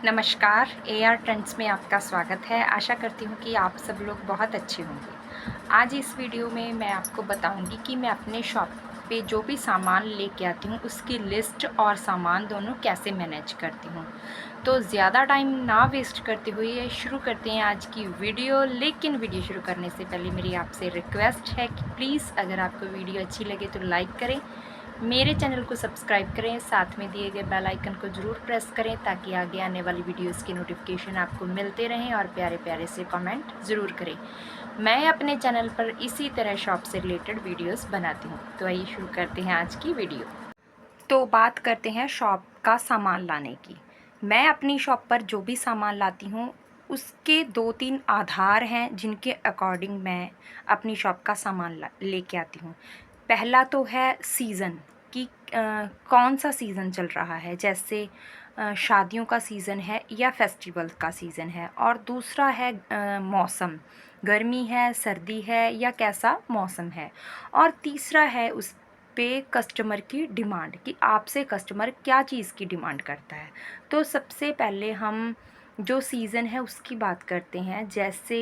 नमस्कार, AR trends में आपका स्वागत है। आशा करती हूँ कि आप सब लोग बहुत अच्छे होंगे। आज इस वीडियो में मैं आपको बताऊँगी कि मैं अपने शॉप पे जो भी सामान लेके आती हूँ, उसकी लिस्ट और सामान दोनों कैसे मैनेज करती हूँ। तो ज़्यादा टाइम ना वेस्ट करते हुए शुरू करते हैं आज की वीडियो। लेकिन वीडियो शुरू करने से पहले मेरी आपसे रिक्वेस्ट है कि प्लीज़ अगर आपको वीडियो अच्छी लगे तो लाइक करें, मेरे चैनल को सब्सक्राइब करें, साथ में दिए गए बेल आइकन को ज़रूर प्रेस करें ताकि आगे आने वाली वीडियोस की नोटिफिकेशन आपको मिलते रहें और प्यारे प्यारे से कमेंट ज़रूर करें। मैं अपने चैनल पर इसी तरह शॉप से रिलेटेड वीडियोस बनाती हूँ। तो आइए शुरू करते हैं आज की वीडियो। तो बात करते हैं शॉप का सामान लाने की। मैं अपनी शॉप पर जो भी सामान लाती हूँ, उसके 2-3 आधार हैं जिनके अकॉर्डिंग मैं अपनी शॉप का सामान लेके आती हूँ। पहला तो है सीज़न कि कौन सा सीज़न चल रहा है, जैसे शादियों का सीज़न है या फेस्टिवल का सीज़न है। और दूसरा है मौसम, गर्मी है, सर्दी है या कैसा मौसम है। और तीसरा है उस पे कस्टमर की डिमांड कि आपसे कस्टमर क्या चीज़ की डिमांड करता है। तो सबसे पहले हम जो सीज़न है उसकी बात करते हैं। जैसे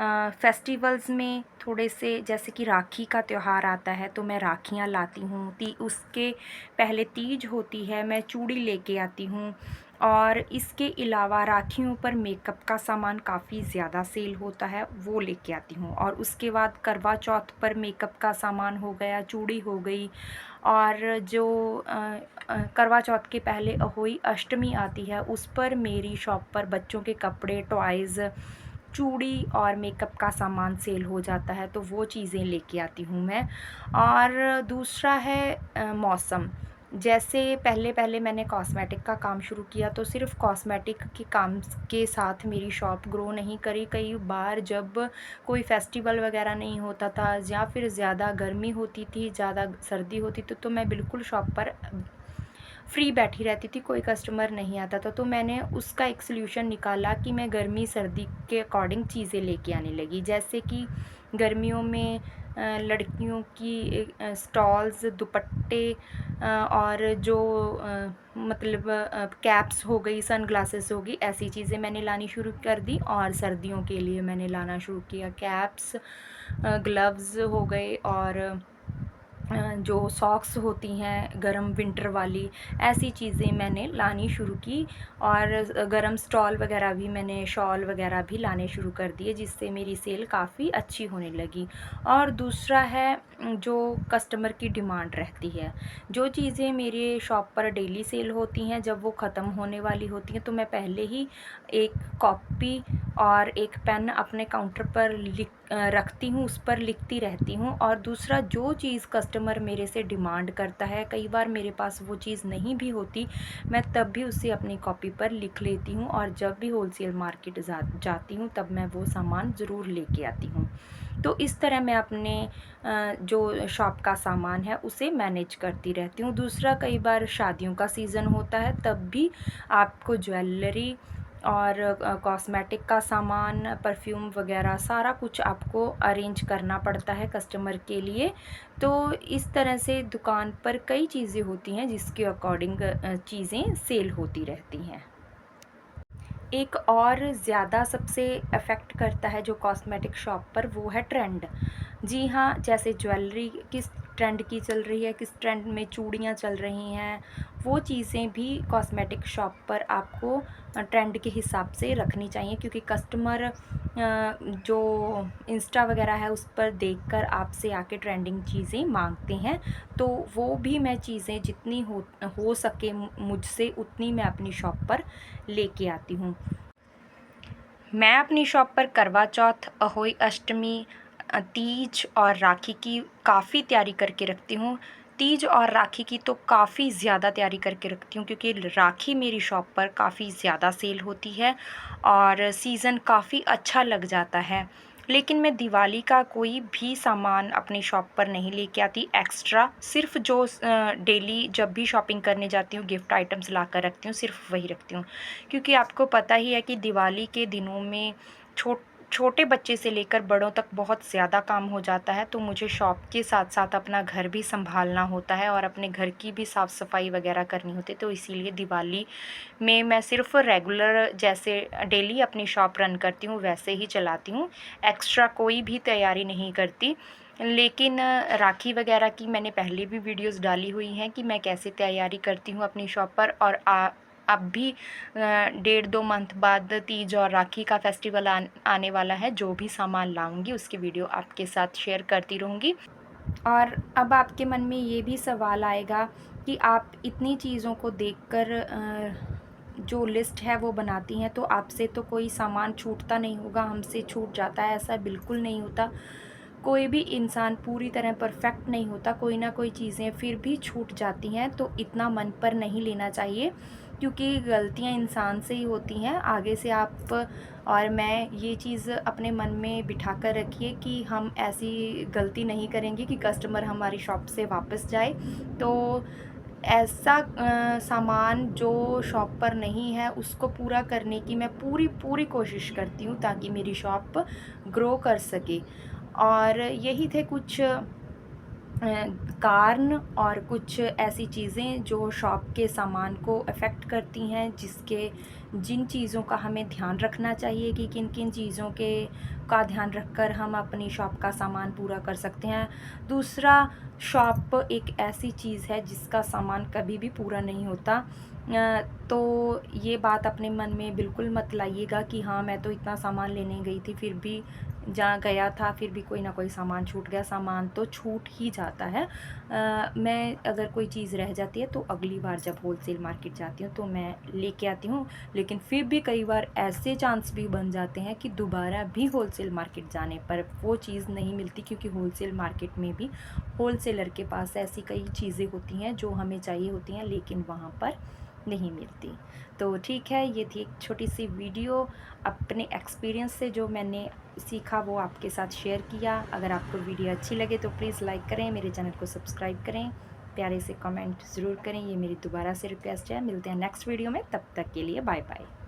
फेस्टिवल्स में थोड़े से, जैसे कि राखी का त्यौहार आता है तो मैं राखियाँ लाती हूँ। उसके पहले तीज होती है, मैं चूड़ी लेके आती हूँ। और इसके अलावा राखियों पर मेकअप का सामान काफ़ी ज़्यादा सेल होता है, वो लेके आती हूँ। और उसके बाद करवा चौथ पर मेकअप का सामान हो गया, चूड़ी हो गई। और जो करवा चौथ के पहले अहोई अष्टमी आती है, उस पर मेरी शॉप पर बच्चों के कपड़े, टॉयज़, चूड़ी और मेकअप का सामान सेल हो जाता है, तो वो चीज़ें लेके आती हूँ मैं। और दूसरा है मौसम। जैसे पहले मैंने कॉस्मेटिक का काम शुरू किया, तो सिर्फ़ कॉस्मेटिक के काम के साथ मेरी शॉप ग्रो नहीं करी। कई बार जब कोई फेस्टिवल वगैरह नहीं होता था या फिर ज़्यादा गर्मी होती थी, ज़्यादा सर्दी होती थी, तो मैं बिल्कुल शॉप पर फ्री बैठी रहती थी, कोई कस्टमर नहीं आता था। तो मैंने उसका एक सॉल्यूशन निकाला कि मैं गर्मी सर्दी के अकॉर्डिंग चीज़ें लेके आने लगी। जैसे कि गर्मियों में लड़कियों की स्टॉल्स, दुपट्टे, और जो मतलब कैप्स हो गई, सन ग्लासेस हो गई, ऐसी चीज़ें मैंने लानी शुरू कर दी। और सर्दियों के लिए मैंने लाना शुरू किया कैप्स, ग्लव्स हो गए, और जो सॉक्स होती हैं गरम विंटर वाली, ऐसी चीज़ें मैंने लानी शुरू की। और गरम स्टॉल वगैरह भी, मैंने शॉल वगैरह भी लाने शुरू कर दिए, जिससे मेरी सेल काफ़ी अच्छी होने लगी। और दूसरा है जो कस्टमर की डिमांड रहती है। जो चीज़ें मेरे शॉप पर डेली सेल होती हैं, जब वो ख़त्म होने वाली होती हैं, तो मैं पहले ही एक कॉपी और एक पेन अपने काउंटर पर रखती हूँ, उस पर लिखती रहती हूँ। और दूसरा, जो चीज़ कस्टमर मेरे से डिमांड करता है, कई बार मेरे पास वो चीज़ नहीं भी होती, मैं तब भी उसे अपनी कॉपी पर लिख लेती हूँ। और जब भी होलसेल मार्केट जाती हूँ, तब मैं वो सामान ज़रूर लेके आती हूँ। तो इस तरह मैं अपने जो शॉप का सामान है उसे मैनेज करती रहती हूँ। दूसरा, कई बार शादियों का सीज़न होता है, तब भी आपको ज्वेलरी और कॉस्मेटिक का सामान, परफ्यूम वगैरह सारा कुछ आपको अरेंज करना पड़ता है कस्टमर के लिए। तो इस तरह से दुकान पर कई चीज़ें होती हैं जिसके अकॉर्डिंग चीज़ें सेल होती रहती हैं। एक और ज़्यादा सबसे अफ़ेक्ट करता है जो कॉस्मेटिक शॉप पर, वो है ट्रेंड। जी हाँ, जैसे ज्वेलरी किस ट्रेंड की चल रही है, किस ट्रेंड में चूड़ियाँ चल रही हैं, वो चीज़ें भी कॉस्मेटिक शॉप पर आपको ट्रेंड के हिसाब से रखनी चाहिए। क्योंकि कस्टमर जो इंस्टा वगैरह है उस पर देखकर आपसे आके ट्रेंडिंग चीज़ें माँगते हैं। तो वो भी मैं चीज़ें जितनी हो सके मुझसे, उतनी मैं अपनी शॉप पर लेके आती हूँ। मैं अपनी शॉप पर करवा चौथ, अहोई अष्टमी, तीज और राखी की काफ़ी तैयारी करके रखती हूँ। तीज और राखी की तो काफ़ी ज़्यादा तैयारी करके रखती हूँ, क्योंकि राखी मेरी शॉप पर काफ़ी ज़्यादा सेल होती है और सीज़न काफ़ी अच्छा लग जाता है। लेकिन मैं दिवाली का कोई भी सामान अपनी शॉप पर नहीं लेके आती एक्स्ट्रा। सिर्फ़ जो डेली जब भी शॉपिंग करने जाती हूँ गिफ्ट आइटम्स ला कर रखती हूँ, सिर्फ़ वही रखती हूँ। क्योंकि आपको पता ही है कि दिवाली के दिनों में छोटे बच्चे से लेकर बड़ों तक बहुत ज़्यादा काम हो जाता है, तो मुझे शॉप के साथ-साथ अपना घर भी सँभालना होता है और अपने घर की भी साफ़-सफ़ाई वग़ैरह करनी होती है। तो इसीलिए दिवाली में मैं सिर्फ़ रेगुलर जैसे डेली अपनी शॉप रन करती हूँ, वैसे ही चलाती हूँ। एक्स्ट्रा कोई भी तैयारी नहीं करती। लेकिन राखी वग़ैरह की मैंने पहले भी वीडियोज़ डाली हुई हैं कि मैं कैसे तैयारी करती हूँ अपनी शॉप पर, और अब भी 1.5-2 मंथ बाद तीज और राखी का फेस्टिवल आने वाला है। जो भी सामान लाऊँगी उसकी वीडियो आपके साथ शेयर करती रहूँगी। और अब आपके मन में ये भी सवाल आएगा कि आप इतनी चीज़ों को देखकर जो लिस्ट है वो बनाती हैं, तो आपसे तो कोई सामान छूटता नहीं होगा, हमसे छूट जाता है। ऐसा बिल्कुल नहीं होता। कोई भी इंसान पूरी तरह परफेक्ट नहीं होता, कोई ना कोई चीज़ें फिर भी छूट जाती हैं, तो इतना मन पर नहीं लेना चाहिए, क्योंकि गलतियाँ इंसान से ही होती हैं। आगे से आप और मैं ये चीज़ अपने मन में बिठा कर रखिए कि हम ऐसी गलती नहीं करेंगे कि कस्टमर हमारी शॉप से वापस जाए। तो ऐसा सामान जो शॉप पर नहीं है उसको पूरा करने की मैं पूरी कोशिश करती हूँ, ताकि मेरी शॉप ग्रो कर सके। और यही थे कुछ कारण और कुछ ऐसी चीज़ें जो शॉप के सामान को अफ़ेक्ट करती हैं, जिन चीज़ों का हमें ध्यान रखना चाहिए कि किन-किन चीज़ों का ध्यान रखकर हम अपनी शॉप का सामान पूरा कर सकते हैं। दूसरा, शॉप एक ऐसी चीज़ है जिसका सामान कभी भी पूरा नहीं होता। तो ये बात अपने मन में बिल्कुल मत लाइएगा कि हाँ, मैं तो इतना सामान लेने गई थी, फिर भी जहाँ गया था फिर भी कोई ना कोई सामान छूट गया। सामान तो छूट ही जाता है। मैं अगर कोई चीज़ रह जाती है तो अगली बार जब होलसेल मार्केट जाती हूँ तो मैं लेके आती हूँ। लेकिन फिर भी कई बार ऐसे चांस भी बन जाते हैं कि दोबारा भी होलसेल मार्केट जाने पर वो चीज़ नहीं मिलती, क्योंकि होलसेल मार्केट में भी होलसेलर के पास ऐसी कई चीज़ें होती हैं जो हमें चाहिए होती हैं, लेकिन वहाँ पर नहीं मिलती। तो ठीक है, ये थी एक छोटी-सी वीडियो अपने एक्सपीरियंस से जो मैंने सीखा वो आपके साथ शेयर किया। अगर आपको वीडियो अच्छी लगे तो प्लीज़ लाइक करें, मेरे चैनल को सब्सक्राइब करें, प्यारे से कमेंट ज़रूर करें, ये मेरी दोबारा से रिक्वेस्ट है। मिलते हैं नेक्स्ट वीडियो में, तब तक के लिए बाय बाय।